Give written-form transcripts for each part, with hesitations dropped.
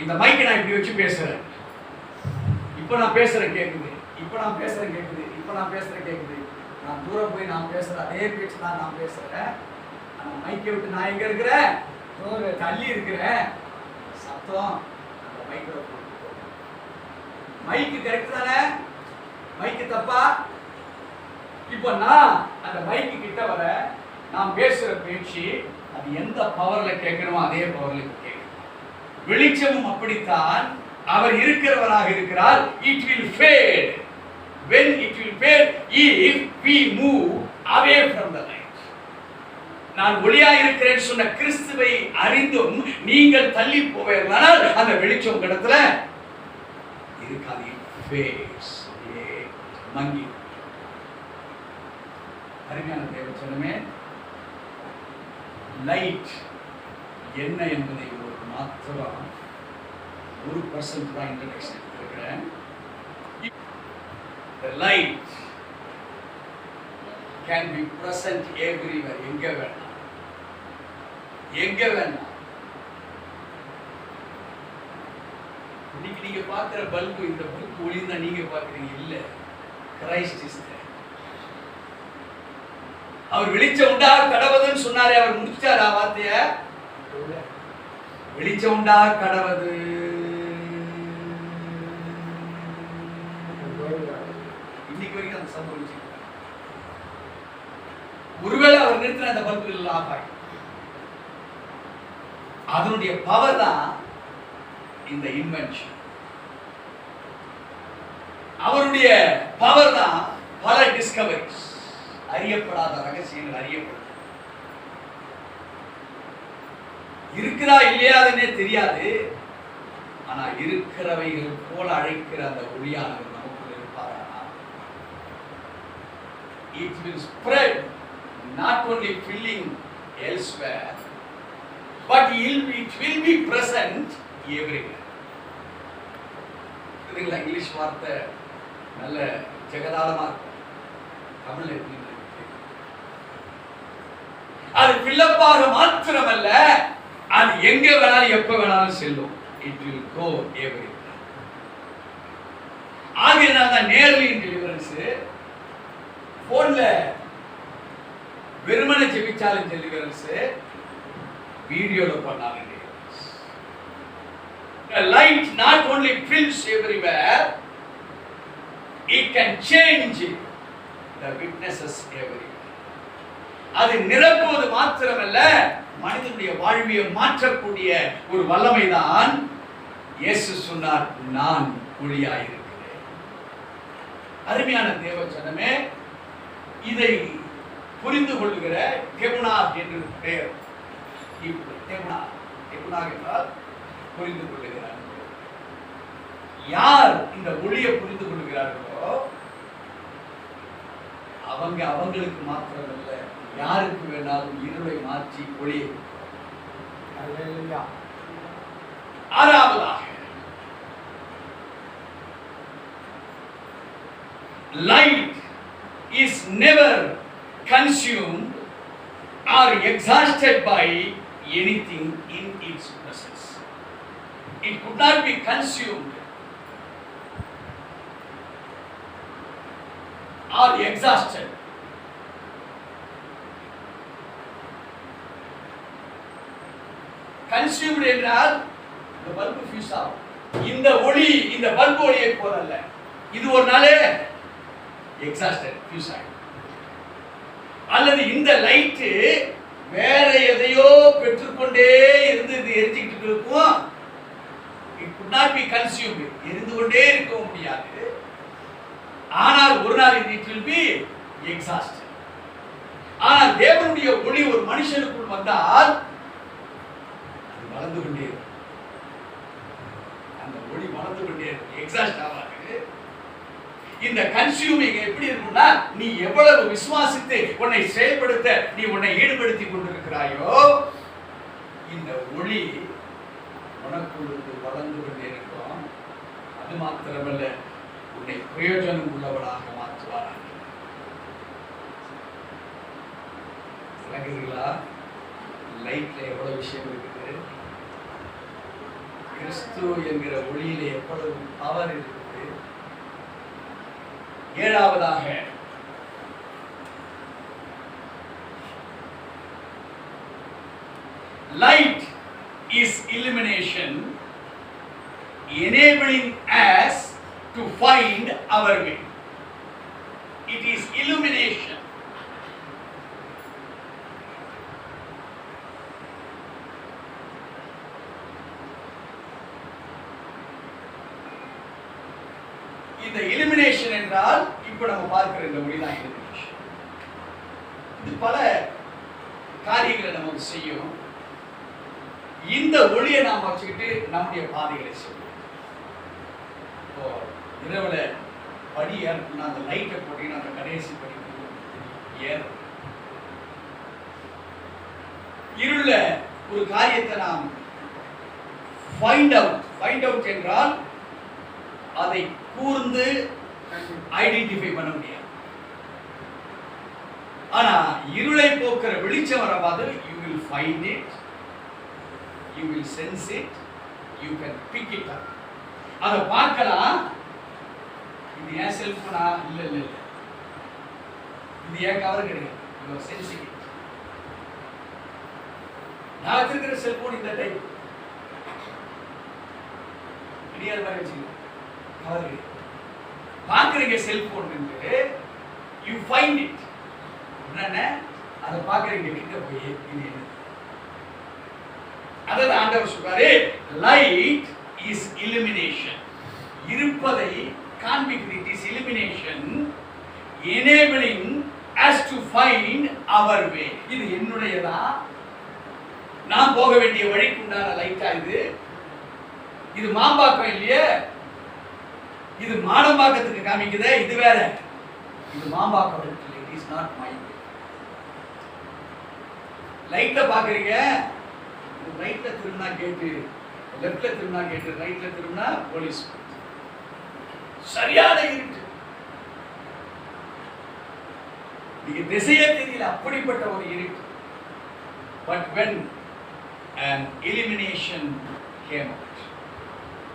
இந்த மைக்கை நான் இப்படி வச்சு பேசுறேன். இப்போ நான் பேசுறேன் கேட்குது, இப்போ நான் பேசுறேன் கேட்குது, இப்போ நான் பேசுறேன் கேட்குது. நான் தூரம் போய் நான் பேசுறேன், அதே பேச்சு தான் நான் பேசுறேன். ஆனால் மைக்கை விட்டு நான் எங்க இருக்கிறேன்? தள்ளி இருக்கிறேன். சத்தம் அந்த மைக்கில் மைக்கு கரெக்ட் தானே? மைக்கு தப்பா? இப்போ நான் அந்த மைக்கு கிட்ட வர நான் பேசுற பேச்சு அது எந்த பவர்ல கேட்கணுமோ அதே பவர்ல கேட்கணும். வெளிச்சமும் அப்படித்தான். அவர் இருக்கிறவராக இருக்கிறார். It will fade. When it will fade if we move away from the light. நான் ஒளியா இருக்கிறேன் சொன்ன கிறிஸ்துவை அறிந்தும் நீங்கள் தள்ளி போவீர்களானால் அந்த வெளிச்சம் இடத்துல இருக்காது. ஃபேஸ் மங்கி. அருமையான தேவச்சனமே, லைட் என்ன என்பதை ஒரு மாத்திரம் 1% தான் இன்ட்ரடக்ஷன் இருக்கிறேன். The light can be present everywhere. எங்க வேணா எங்க வேணா. இன்னைக்கு நீங்க பார்க்கிற பல்பு, இந்த பல்பு ஒளிந்தா நீங்க பார்க்குறீங்க இல்ல. Christ is there. அவர் வெளிச்சம் உண்டா கடவுதுன்னு சொன்னாரே, அவர் முடிச்சாரா வார்த்தைய? வெளிச்சம் உண்டா கடவுது. இன்னைக்கு வரைக்கும் அந்த சம்பவம் ஒருவேளை அவர் நிறுத்தின அந்த பல்பு இல்லை ஆஃப் ஆகி. அதனுடைய பவர் தான் இந்த இன்வென்ஷன். அவருடைய பவர் தான் பல டிஸ்கவரிஸ், அறியப்படாத ரகசியங்கள் அறியப்படும். இருக்கிறா இல்லையாதுன்னே தெரியாது. ஆனா இருக்கிறவைகள் போல அழைக்கிற அந்த ஒளியானவர் நமக்குள்ள இருப்பாரா? It will spread, not only filling elsewhere, but it will be present everywhere. இதுல இங்கிலீஷ் வார்த்தை நல்ல ஜெகதாளமா இருக்கும். தமிழ்ல எப்படி? அது பில்லப்பாக மாத்திரமல்ல, அது எங்க வேணாலும் எப்ப வேணாலும் செல்லும். It will go everywhere. ஆகையினால தான் நேர்லி டெலிவரன்ஸ் போன்ல வெறுமனே ஜெபிச்சாலும் டெலிவரன்ஸ், வீடியோல பண்ணாலும் deliverance. The light not only fills everywhere, it can change the witnesses everywhere. அது நிரப்புவது மாத்திரமல்ல, மனிதனுடைய வாழ்வியை மாற்றக்கூடிய ஒரு வல்லமைதான். இயேசு சொன்னார், நான் ஒளியாயிருக்கிறேன். அருமையான தேவச்சனமே, இதை புரிந்து கொள்ளுகிற கெமுனா என்று பெயர். கெமுனா என்றால் புரிந்து கொள்ளுகிறார். யார் இந்த ஒளியை புரிந்து கொள்ளுகிறார்களோ அவங்களுக்கு மாத்திரமல்ல, யாருக்கு வேணாலும் இருளை மாற்றி ஒளி. ஆறாவதாக, light is never consumed or exhausted by anything in its presence. It could not be consumed or exhausted. Consumed என்றால் இந்த பல்பு ஃபியூஸ் ஆகும். இந்த ஒளி, இந்த பல்பு ஒளியை போலல்ல. இது ஒரு நாளே எக்ஸாஸ்டட் ஃபியூஸ் ஆகும். அல்லது இந்த லைட் வேற எதையோ பெற்றுக்கொண்டே இருந்து இது எரிஞ்சிட்டு இருக்கும். It could not be consumed. எரிந்து கொண்டே இருக்க முடியாது. ஆனால் ஒரு நாள் it will be exhausted. ஆனால் தேவனுடைய ஒளி ஒரு மனுஷனுக்குள் வந்தால் வளர்ந்து கொண்டே இருக்கும். அந்த ஒளி வளர்ந்து கொண்டே இருக்கும், எக்ஸாஸ்ட் ஆகாது. இந்த கன்சியூமிங் எப்படி இருக்கும்னா, நீ எவ்வளவு விசுவாசித்து உன்னை செயல்படுத்த நீ உன்னை ஈடுபடுத்தி கொண்டிருக்கிறாயோ, இந்த ஒளி உனக்குள் வளர்ந்து கொண்டே இருக்கும். அது மாத்திரமல்ல, உன்னை பிரயோஜனம் உள்ளவனாக மாற்றுவாராக. விளங்குகிறீங்களா? லைட்ல எவ்வளவு விஷயம் இருக்குது. கிறிஸ்து என்கிற ஒளியிலே எவ்வளவு பவர் இருக்குது. ஏழாவதாக light is illumination, enabling us to find our way. It is illumination. இந்த illumination என்றால் இப்ப நம்ம பார்க்கிற இந்த ஒளி தான் illumination. இது பல காரியங்களை நமக்கு செய்யும். இந்த ஒளியை நாம் வச்சுக்கிட்டு நம்முடைய பாதைகளை செய்வோம். இப்போ இரவுல படி ஏறணும்னா அந்த லைட்டை போட்டீங்கன்னா அந்த கடைசி படி ஏறும். இருள ஒரு காரியத்தை நாம் ஃபைண்ட் அவுட் என்றால் அதை கூர்ந்து ஐடென்டிஃபை பண்ண முடியாது. ஆனா இருளை போக்குற வெளிச்சம் வரவாது you will find it, you will sense it, you can pick it up. அத பார்க்கலாம். இது ஏன் செல்போனா? இல்ல இல்ல இல்ல, இது ஏன் கவர் கிடையாது. you are sensing it. நான் வச்சிருக்கிற செல்போன் இந்த டைப் கிளியர் மாதிரி வச்சுக்கலாம். கவர் கிடையாது. பார்க்குறீங்க செல்போன் என்று you find it. என்னன்னா அதை பார்க்குறீங்க கிட்ட போய் இது என்ன. அதாவது ஆண்டவர் சொல்றாரு light is illumination. இருப்பதை காண்பிக்கிறது. it is illumination enabling us to find our way. இது என்னுடையதா, நான் போக வேண்டிய வழிக்கு உண்டான லைட்டா இது. இது மாம்பாக்கம் இல்லையே, இது மாடம்பாக்கத்துக்கு காமிக்குதே, இது வேற. இது மாம்பாக்கம் இல்லை. it is not my way. லைட்ல பாக்குறீங்க, ரைட்ல திரும்பினா கேட்டு, லெஃப்ட்ல திரும்பினா கேட்டு, ரைட்ல திரும்பினா போலீஸ். சரியான இருட்டு. நீங்க திசையே தெரியல, அப்படிப்பட்ட ஒரு இருட்டு. But when an illumination came out,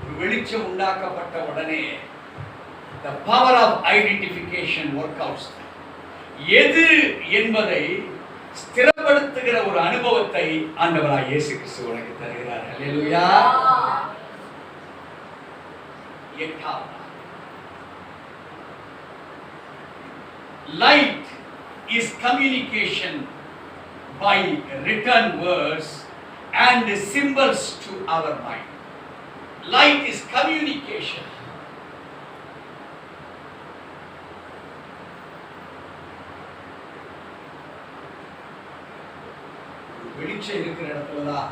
ஒரு வெளிச்சம் உண்டாக்கப்பட்ட உடனே the power of identification workouts. எது என்பதை ஸ்திரப்படுத்துகிற ஒரு அனுபவத்தை ஆண்டவராய் இயேசு கிறிஸ்து உனக்கு தருகிறார். ஹல்லேலூயா. Light is communication by written words and symbols to our mind. Light is communication. வெளிச்சம் இருக்கிற இடத்துலதான்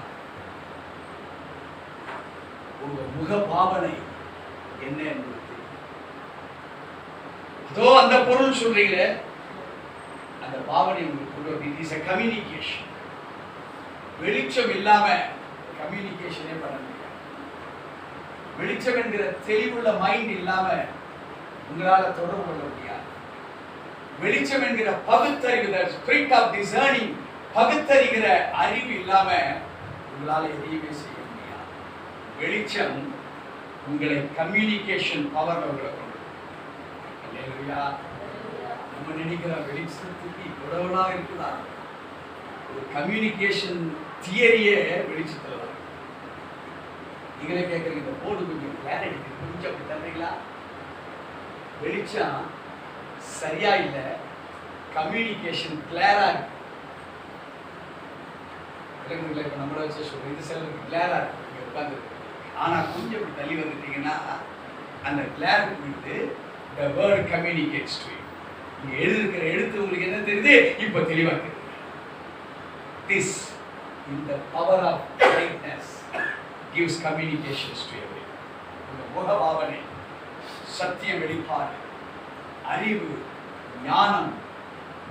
உங்க முக பாவனை என்ன என்பது. அதோ அந்த பொருள் சொல்றீங்களே, அந்த பாவனை உங்களுக்கு கொண்டு வந்து இட் இஸ் எ கம்யூனிகேஷன். வெளிச்சம் இல்லாம கம்யூனிகேஷனே பண்ண முடியாது. வெளிச்சம் என்கிற தெளிவுள்ள மைண்ட் இல்லாம உங்களால தொடர்பு கொள்ள முடியாது. வெளிச்சம் என்கிற பகுத்தறிவு, ஸ்பிரிட் ஆஃப் டிசர்னிங், பகுத்தறிகிற அறிவு இல்லாம உங்களால எதையுமே செய்ய முடியாது. வெளிச்சம் உங்களை கம்யூனிகேஷன் பவர் உங்களை கொண்டு. நம்ம நினைக்கிற வெளிச்சத்துக்கு இவ்வளவுனா இருக்குதா? ஒரு கம்யூனிகேஷன் தியரியே வெளிச்சத்துல தான். நீங்களே கேட்குறீங்க, இந்த போர்டு கொஞ்சம் கிளாரிட்டி கொஞ்சம் அப்படி தந்தீங்களா? வெளிச்சம் சரியா இல்லை, கம்யூனிகேஷன் கிளியரா இருக்கு. இப்போ நம்மள வச்சு சொல்றோம், இது சிலருக்கு கிளியரா இருக்கு, நீங்க உட்கார்ந்து. ஆனா கொஞ்சம் இப்படி தள்ளி வந்துட்டீங்கன்னா அந்த கிளியர் போயிட்டு the word communicates to you. நீங்க எழுதிருக்கிற எழுத்து உங்களுக்கு என்ன தெரியுது? இப்போ தெளிவா தெரியுது. This in the power of brightness gives communications to everyone. இந்த முகபாவனை, சத்தியம், வெளிப்பாடு, அறிவு, ஞானம்,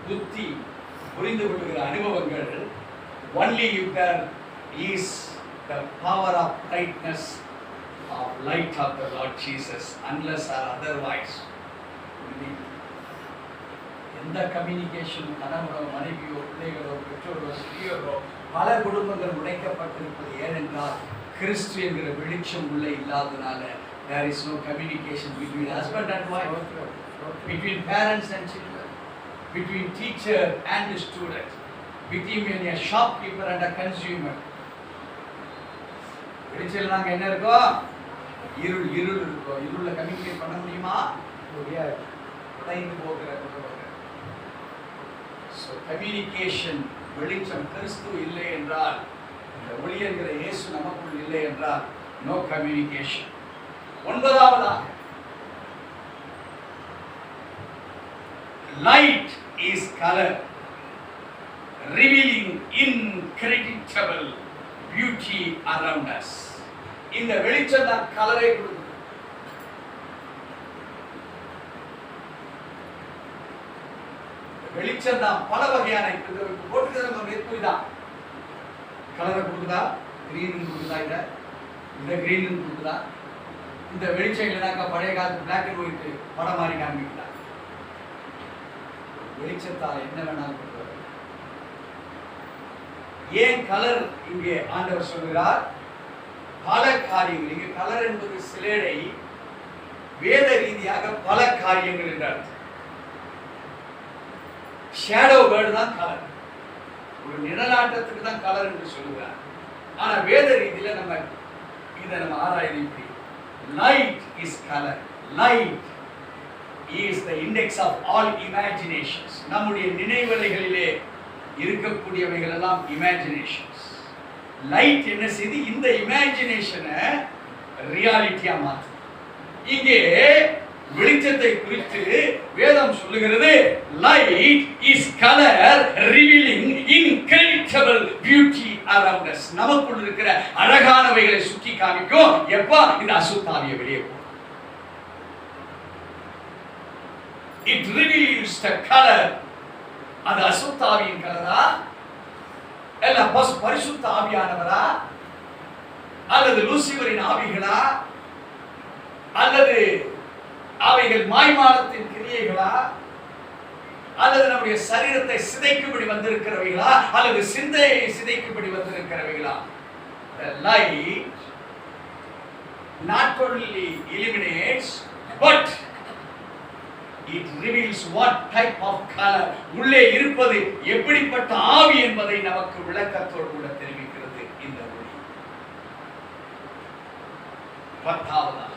புத்தி, புரிந்து கொள்ளுகிற அனுபவங்கள் only if there is the power of brightness of light of the Lord Jesus, unless or otherwise. எந்த கம்யூனிகேஷன், கணவனோ மனைவியோ பிள்ளைகளோ பெற்றோரோ சிறியோரோ பல குடும்பங்கள் உடைக்கப்பட்டிருப்பது ஏனென்றால் கிறிஸ்து என்கிற வெளிச்சம் உள்ள இல்லாதனால there is no communication between husband and wife, between parents and children, between teacher and student, between a shopkeeper and a consumer. வெளிச்சம் நாங்க என்ன இருக்கோம்? இருள் இருக்கும். இருள கம்யூனிகேட் பண்ண முடியுமா? முடியாது. உடைந்து போகிற. So communication, வெளிச்சம் கிறிஸ்து இல்லை என்றால், இந்த ஒளி என்கிற இயேசு நமக்குள் இல்லை என்றால் no communication. ஒன்பதாவதாக, light is color, revealing incredible beauty around us. இந்த வெளிச்சம் தான் கலரை கொடுக்குது. வெளிச்சம் தான் பல வகையான போட்டுக்கிற மேற்கூறி தான் கலரை கொடுக்குதா, கிரீன் கொடுக்குதா, இந்த கிரீன் கொடுக்குதா, இந்த வெளிச்சம் இல்லைனாக்கா பழைய காலத்து பிளாக் அண்ட் ஒயிட் படம் மாதிரி காமிக்குதா. வெளிச்சத்தால் என்ன வேணாலும் கொடுக்குறாரு. ஏன் கலர் இங்கே ஆண்டவர் சொல்கிறார்? பல காரியங்கள். இங்கே கலர் என்பது சிலேடை வேத ரீதியாக பல காரியங்கள் என்றார். ஷேடோ வேர்டு தான் கலர். ஒரு நிழலாட்டத்துக்கு தான் கலர் என்று சொல்லுகிறார். ஆனா வேத ரீதியில நம்ம இதை ஆராய்ச்சி இப்படி, light is color. Light is the index of all imaginations. நம்முடைய நினைவலைகளிலே இருக்கக்கூடியவைகள் எல்லாம் imaginations. லைட் என்ன செய்து இந்த இமேஜினேஷனை ரியாலிட்டியா மாற்று. இங்கே வெளிச்சத்தை குறித்து வேதம் சொல்லுகிறது, light is colour revealing incredible beauty around us. நமக்குள் இருக்கிற அழகானவைகளை சுட்டி காமிக்கும். எப்ப இந்த அசுத்தாவிய வெளியே போகும். It reveals the color. அது அசுத்தாவியின் கலரா, அல்ல பரிசுத்த ஆவியானவரா, அல்லது லூசிபரின் ஆவிகளா, அல்லது அவைகள் மாய்மாலத்தின் கிரியைகளா, அல்லது நம்முடைய சரீரத்தை சிதைக்கும்படி வந்திருக்கிறவைகளா, அல்லது சிந்தையை சிதைக்கும்படி வந்திருக்கிறவைகளா? The light not only illuminates but it reveals what type of color, உள்ளே இருப்பது எப்படிப்பட்ட ஆவி என்பதை நமக்கு விளக்கத்தோடு கூட தெரிவிக்கிறது இந்த ஒளி. பத்தாவதாக,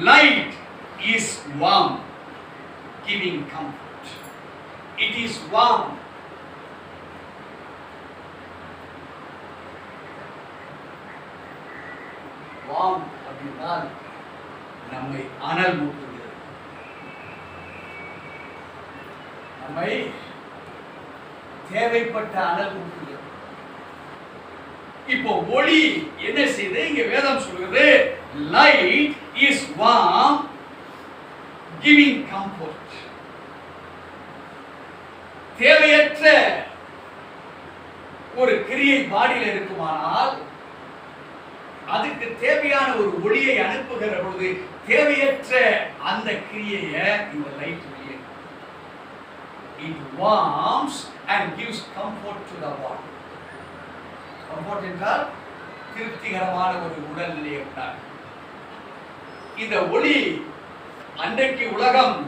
light is warm, giving comfort. It is warm. Warm அப்படினால் நம்மை அனல் மூட்டுகிறது. நம்மை தேவைப்பட்ட அனல் மூட்டுகிறது. இப்போ ஒளி என்ன செய்து இங்க வேதம் சொல்கிறது, light is warm, giving comfort. தேவையற்ற ஒரு கிரியை பாடியில் இருக்குமானால் அதுக்கு தேவையான ஒரு ஒளியை அனுப்புகிற பொழுது தேவையற்ற அந்த கிரியையை இந்த லைட் வெளியே, it warms and gives comfort to the body. Comfort என்றால் திருப்திகரமான ஒரு உடல்நிலையை உண்டாக்கும். இந்த ஒளி அன்றைக்கு உலகம்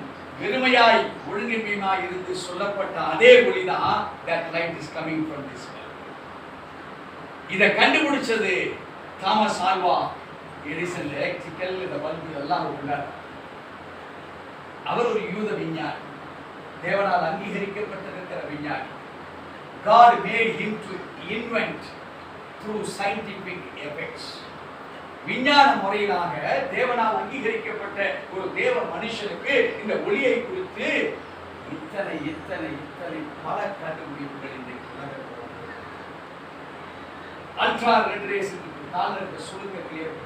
வெறுமையாய் ஒழுங்கின்மையாய் இருந்து சொல்லப்பட்ட அதே ஒளிதான், that light is coming from this world. இதை கண்டுபிடிச்சது தாமஸ் ஆல்வா எடிசன். எலக்ட்ரிக்கல் இந்த பல்பு எல்லாம் உள்ளார். அவர் ஒரு யூத விஞ்ஞானி, தேவனால் அங்கீகரிக்கப்பட்டிருக்கிற விஞ்ஞானி. God made him to invent through scientific effects. விஞ்ஞான முறையிலாக தேவனால் அங்கீகரிக்கப்பட்ட ஒரு தேவ மனுஷனுக்கு இந்த ஒளியை குறித்து இத்தனை இத்தனை இத்தனை பல கண்டுபிடிப்புகள் இன்றைக்கு உலகத்தில். அல்ட்ரா ரெட் ரேஸ் இருக்க சுருங்க கிளியர்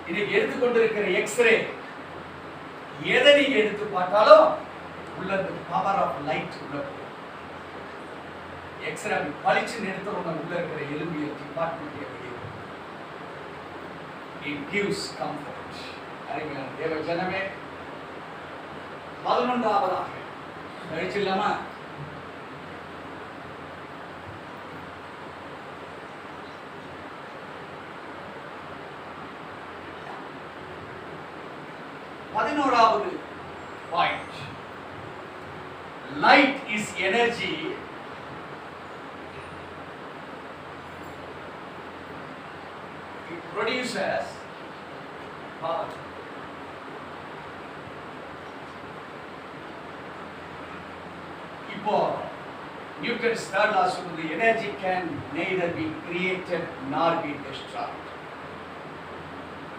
இன்னைக்கு எடுத்துக்கொண்டிருக்கிற எக்ஸ்ரே, எதை நீங்க எடுத்து பார்த்தாலும் உள்ள பவர் ஆஃப் லைட் உள்ள எக்ஸ்ரே பளிச்சுன்னு எடுத்தவங்க உள்ள இருக்கிற எலும்பியல் டிபார்ட்மெண்ட் it gives comfort. அருமையான தேவ ஜனமே, 11ஆவதாக கழிச்சிடலாமா? 11வது point, light is energy it produces power. இப்போ நியூட்டன்ஸ் third law சொல்லுது, energy can neither be created nor be destroyed,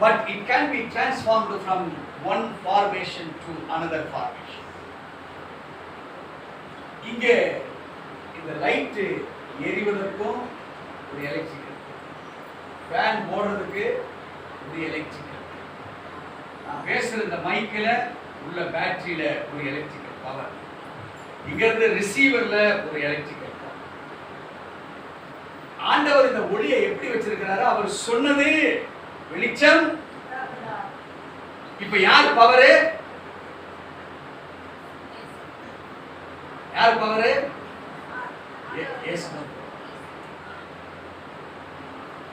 but it can be transformed from one formation to another formation. இங்கே இந்த லைட் எரிவதற்கும் ஒரு எலக்ட்ரிக்கல், ஃபேன் போடுறதுக்கு ஒரு electrical, நான் பேசுற இந்த மைக்கில் உள்ள பேட்டரியில ஒரு எலக்ட்ரிக்கல் பவர், இங்க இருந்து ரிசீவர்ல ஒரு எலக்ட்ரிக்கல் பவர். ஆண்டவர் இந்த ஒளியை எப்படி வச்சிருக்கிறாரு? அவர் சொன்னது வெளிச்சம். இப்ப யார் பவரு? யார் பவரு? இயேசு.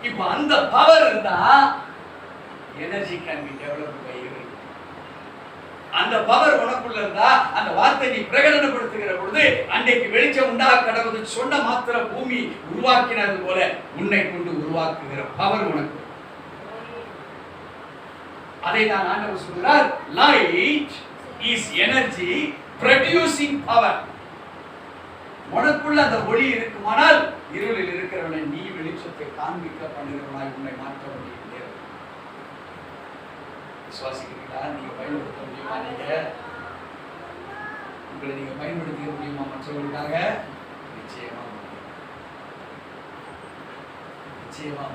இப்ப அந்த பவர் இருந்தா energy can be developed by you. அந்த பவர் உனக்குள்ள இருந்தா அந்த வார்த்தை நீ பிரகடனப்படுத்துகிற பொழுது அன்னைக்கு வெளிச்சம் உண்டாக கடவுது சொன்ன மாத்திர பூமி உருவாக்கினது போல உன்னை கொண்டு உருவாக்குகிற பவர் உனக்கு. அதை தான் ஆண்டவர் சொல்கிறார், light is energy producing power. உனக்குள்ள அந்த ஒளி இருக்குமானால் இருளில் இருக்கிறவனை நீ வெளிச்சத்தை காண்பிக்க பண்ணுகிறவனாய் உன்னை மாற்ற முடியும். விசுவாசிக்கிறீங்களா? நீங்க பயன்படுத்த முடியுமா? உங்களை நீங்க பயன்படுத்திக்க முடியுமா மற்றவர்களுக்காக? நிச்சயமா நிச்சயமா.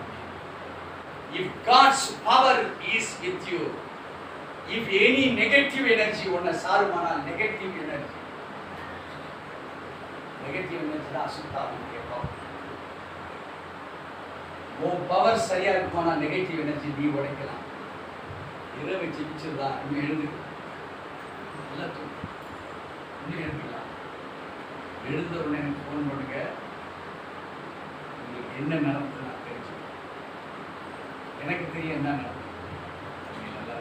If God's power is with you, if any negative energy உன்னை சாருமானால், நெகட்டிவ் எனர்ஜி தான் அசுத்தாவினுடைய பவர். உன் பவர் சரியா இருக்குமானா நெகட்டிவ் எனர்ஜி நீ உடைக்கலாம். இரவு ஜெபிச்சதா இன்னும் எழுது, நல்லா தூங்கு, இன்னும் எழுதிக்கலாம். எழுந்த உடனே எனக்கு ஃபோன் பண்ணுங்க, உங்களுக்கு என்ன நடந்தது நான் தெரிஞ்சுக்கிறேன். எனக்கு தெரியும் என்ன நடந்தது. நல்லா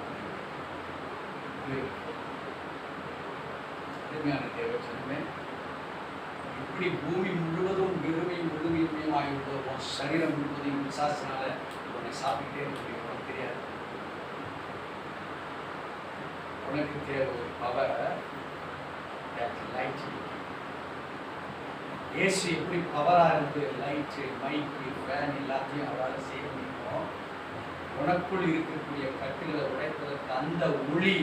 அருமையான தேவச்சனமே, இப்படி பூமி முழுவதும் வெறுமையும் முழுமையும் ஆகிவிடுவோம். சரீரம் முழுவதையும் விசாசனால உன்னை சாப்பிட்டே இருக்க உனக்கு தெரியாது. உனக்கு தேவை ஒரு பவர், லைட். இயேசு எப்படி பவரா இருந்து லைட்டு, மைக்கு, ஃபேன் எல்லாத்தையும் அவரால் செய்ய முடியுமோ, உனக்குள் இருக்கக்கூடிய கட்டுகளை உடைப்பதற்கு அந்த ஒளி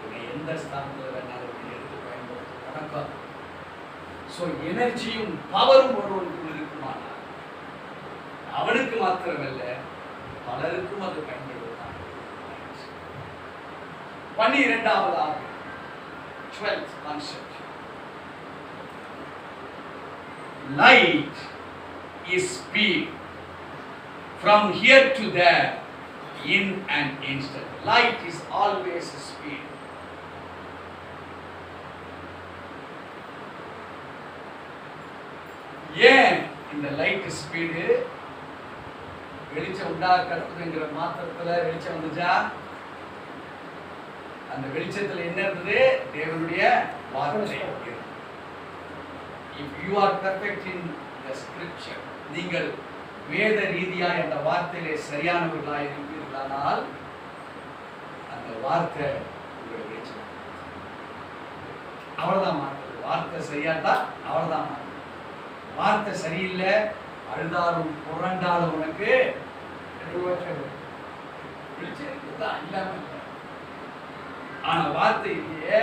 உன்னை எந்த ஸ்தானத்தில் வேணாலும் எடுத்து பயன்படுத்தும். வணக்கம். ஸோ எனர்ஜியும் பவரும் ஒருவனுக்குள் இருக்குமானால் அவனுக்கு மாத்திரமல்ல பலருக்கும் அது பயன்படுவதுதான். 12வது 12th concept, light is speed from here to there in an instant. Light is always speed. ஏன் இந்த லைட் ஸ்பீடு? வெளிச்சம் உண்டாக கடத்துதுங்கிற மாத்திரத்துல வெளிச்சம் வந்துச்சா? அந்த வெளிச்சத்துல என்ன இருந்தது? தேவனுடைய வார்த்தை. If you are perfect in the scripture, நீங்கள் வேத ரீதியாய் அந்த வார்த்தையிலே சரியானவர்களாய் இருப்பீர்களானால் அந்த வார்த்தை உங்களை வெளிச்சம். அவ்வளவுதான் மாற்றுது. வார்த்தை சரியாட்டா அவ்வளவுதான் மாற்றுது. வார்த்தை சரியில்லை, அழுதாலும் புரண்டாலும் உனக்கு வெளிச்சம் இல்லாம. ஆனா வார்த்தை இல்லையே,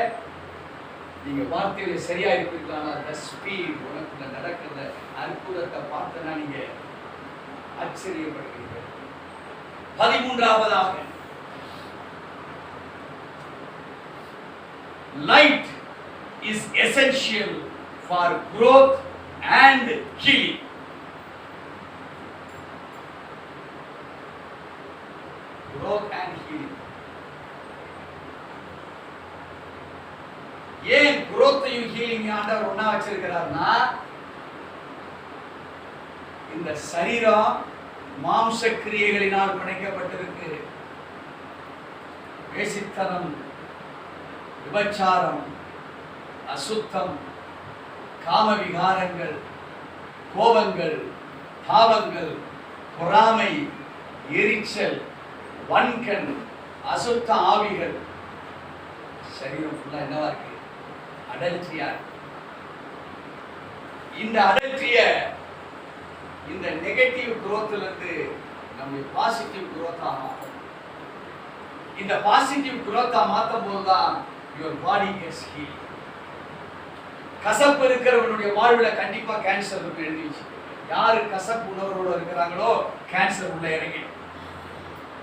நீங்க வார்த்தையில சரியா இருப்பீர்களானா அந்த ஸ்பீட் உனக்குள்ள நடக்கிற அற்புதத்தை பார்த்தனா நீங்க ஆச்சரியப்படுவீர்கள். 13வது, light is essential for growth and healing. Growth and healing. ஏன் growthையும் healing ஆண்டவர் ஒண்ணா வச்சிருக்கிறார்னா, இந்த சரீரம் மாம்ச கிரியைகளினால் பிணைக்கப்பட்டிருக்கு. வேசித்தனம், விபச்சாரம், அசுத்தம், காம விகாரங்கள், கோபங்கள், பாவங்கள், பொறாமை, எரிச்சல், வன்கண், அசுத்த ஆவிகள். சரீரம் ஃபுல்லா என்னவா இருக்கு? அடல்ட்ரியா இருக்கு. இந்த அடல்ட்ரிய, இந்த நெகட்டிவ் குரோத்ல இருந்து நம்முடைய பாசிட்டிவ் குரோத்தா மாற்றணும். இந்த பாசிட்டிவ் குரோத்தா மாற்றும் போதுதான் யுவர் பாடி கெட்ஸ் ஹீல். கசப்பு இருக்கிறவனுடைய வாழ்வுல கண்டிப்பா கேன்சர் இருக்கு எழுதி வச்சு. யாரு கசப்பு உணர்வோட இருக்கிறாங்களோ கேன்சர் உள்ள இறங்கிடும்.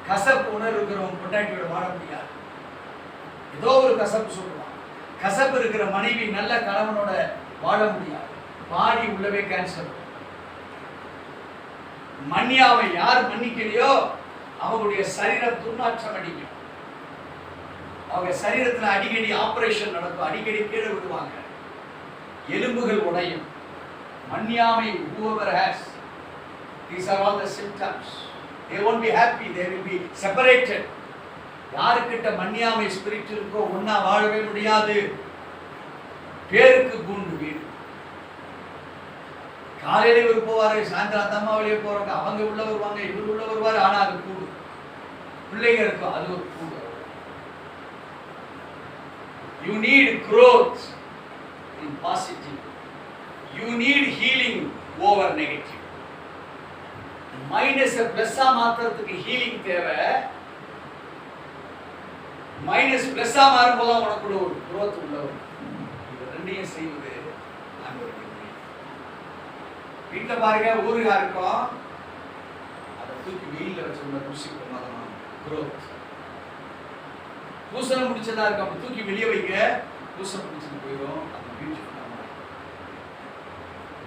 கசப்பு உணர்வு இருக்கிறவங்க பொண்டாட்டியோட வாழ முடியாது. ஏதோ ஒரு கசப்பு சொல்லுவான். கசப்பு இருக்கிற மனைவி நல்ல கணவனோட வாழ முடியாது. பாடி உள்ளவே கேன்சர். மன்னியாவை யார் மன்னிக்கலையோ அவங்களுடைய சரீரம் துர்நாற்றம் அடிக்கும். அவங்க சரீரத்தில் அடிக்கடி ஆபரேஷன் நடக்கும். அடிக்கடி கீழே விடுவாங்க. எலும்புகள் உடையும். மன்னியாமை, whoever has, these are all the symptoms. They won't be happy, they will be separated. யாருக்கிட்ட மன்னியாமை ஸ்பிரிட் இருக்கோ ஒன்னா வாழவே முடியாது. பேருக்கு கூண்டு வீடு. காலையில இவர் போவாரு, சாயந்தரம் அம்மா வெளியே போறாங்க, அவங்க உள்ள வருவாங்க, இவர் உள்ள வருவாரு. ஆனா அது கூடு. பிள்ளைங்க இருக்கும், அது ஒரு கூடு. You need growth in positive. You need healing over negative. Minus பிளஸ்ஸா மாத்துறதுக்கு ஹீலிங் தேவை. மைனஸ் பிளஸ்ஸா மாறும்போது உனக்குள்ள ஒரு growth உள்ளவர். இது ரெண்டையும் செய்வது ஆண்டவருடைய பிரியம். வீட்டுல பாருங்க, ஊறுகாய் இருக்கும், அதை தூக்கி வெயில வச்சோம்னா ருசி பிரமாதமான growth. பூசணம் முடிச்சதா இருக்கும், அப்படி தூக்கி வெளியே வைக்க பூசணம் முடிச்சது போயிடும். அது பியூட்டிஃபுல்லான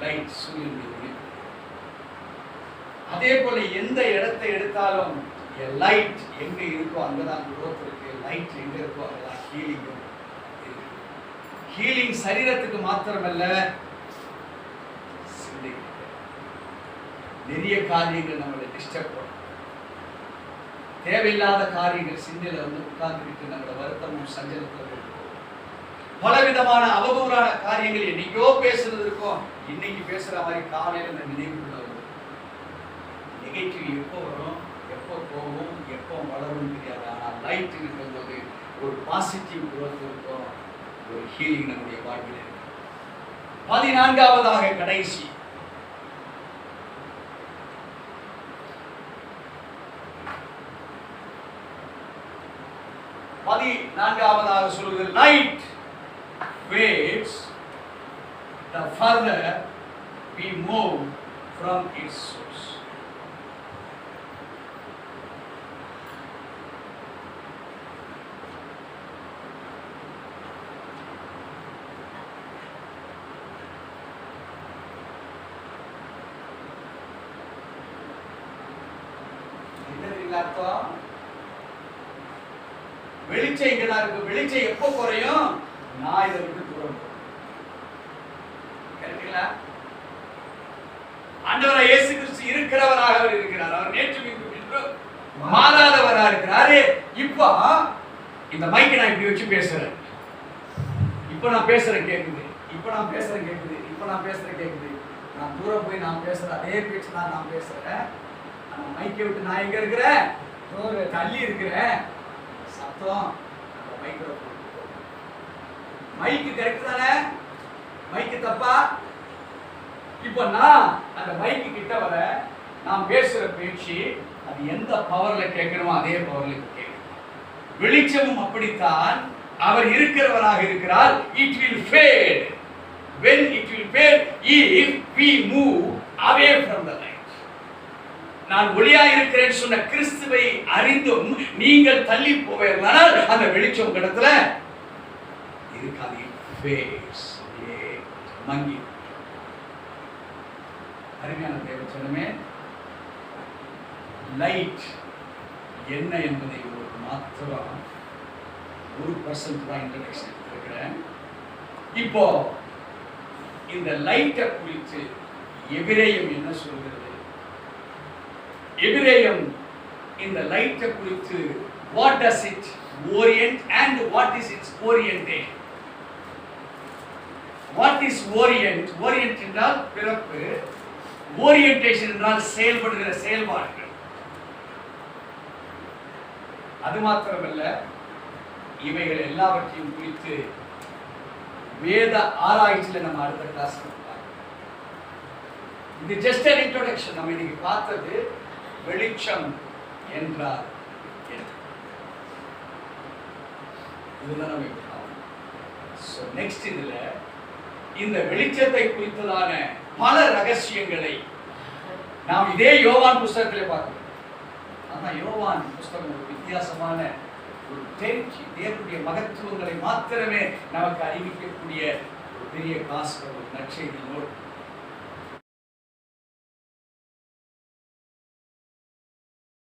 லைட், சூரியனுடைய ஒளி. அதே போல எந்த இடத்தை எடுத்தாலும் லைட் எங்க இருக்கோ அங்கதான் growth இருக்கு. லைட் எங்க இருக்கோ அங்கதான் ஹீலிங் இருக்கு. ஹீலிங் சரீரத்துக்கு மாத்திரமல்ல, சிந்தைக்கு. நிறைய காரியங்கள் நம்மளை டிஸ்டர்ப் பண்ணும். தேவையில்லாத காரியங்கள் சிந்தையில வந்து உட்கார்ந்துட்டு நம்மளோட வருத்தமும் சஞ்சலத்தில் பலவிதமான அவதூறான காரியங்கள் என்னைக்கோ பேசுறது இருக்கும். இன்னைக்கு பேசுற மாதிரி காலையில இந்த நினைவுக்குள்ள வரும். நெகட்டிவ் எப்போ வரும், எப்போ போகும், எப்போ வளரும் தெரியாது. ஆனால் லைட் இருக்கும்போது ஒரு பாசிட்டிவ் growth இருக்கும், ஒரு ஹீலிங் நம்முடைய வாழ்வில் இருக்கும். 14வது கடைசி, சொல்லுது, light fades the further we move from its source. வெளிச்சம் இங்கதான் இருக்கு. வெளிச்சம் எப்போ குறையும்? நான் இதை விட்டு தூரம். ஆண்டவராகிய இயேசு கிறிஸ்து இருக்கிறவராக அவர் இருக்கிறார். அவர் நேற்று இன்றும் மாறாதவராக இருக்கிறாரு. இப்போ இந்த மைக்கை நான் இப்படி வச்சு பேசுறேன். இப்போ நான் பேசுறேன் கேட்குது. இப்போ நான் பேசுறேன் கேட்குது. இப்போ நான் பேசுறேன் கேட்குது. நான் தூரம் போய் நான் பேசுறேன், அதே பேச்சு தான் நான் பேசுறேன். அந்த மைக்கை விட்டு நான் எங்க இருக்கிறேன்? தள்ளி இருக்கிறேன். சத்தம் மைக்ரோஃபோன். மைக்கு கரெக்ட் தானே? மைக்கு தப்பா? இப்போ நான் அந்த மைக்கு கிட்ட வர, நான் பேசுற பேச்சு அது எந்த பவர்ல கேட்கணுமோ அதே பவர்ல கேட்கணும். வெளிச்சமும் அப்படித்தான். அவர் இருக்கிறவராக இருக்கிறார். It will fade. When it will fade, if we move away from the light. நான் ஒளியா இருக்கிறேன்னு சொன்ன கிறிஸ்துவை அறிந்தும் நீங்கள் தள்ளி போவீர்களானால் அந்த வெளிச்சம் இடத்துல இருக்காது. மங்கி. அருமையான தேவச்சனமே, லைட் என்ன என்பதை ஒரு மாத்திரம் 1% தான் இன்ட்ரடக்ஷன் இருக்கிறேன். இப்போ இந்த லைட்டை குறித்து எபிரேயம் என்ன சொல்கிறது? எபிரேயம் இந்த லைட்டை குறித்து what does it orient and what is its orientation. What is orient? Orient என்றால் பிறப்பு, orientation என்றால் செயல்படுகிற செயல்பாடுகள். அது மாத்திரமல்ல, இவைகள் எல்லாவற்றையும் குறித்து வேத ஆராய்ச்சியில் நம்ம அடுத்த கிளாஸ் பார்க்கலாம். இது ஜஸ்ட் an introduction. நம்ம இன்னைக்கு பார்த்தது வெளிச்சம் என்றால் என்ன. இதுதான் நம்ம பார்க்கணும். ஸோ நெக்ஸ்ட் இதுல இந்த வெளிச்சத்தை குறித்ததான பல ரகசியங்களை நாம் இதே யோவான் புஸ்தகத்திலே பார்க்கிறோம். ஆனா யோவான் புஸ்தகம் ஒரு வித்தியாசமான ஒரு தேவனுடைய மகத்துவங்களை மாத்திரமே நமக்கு அறிவிக்கக்கூடிய ஒரு பெரிய காஸ்பல், ஒரு நற்செய்தி நூல்.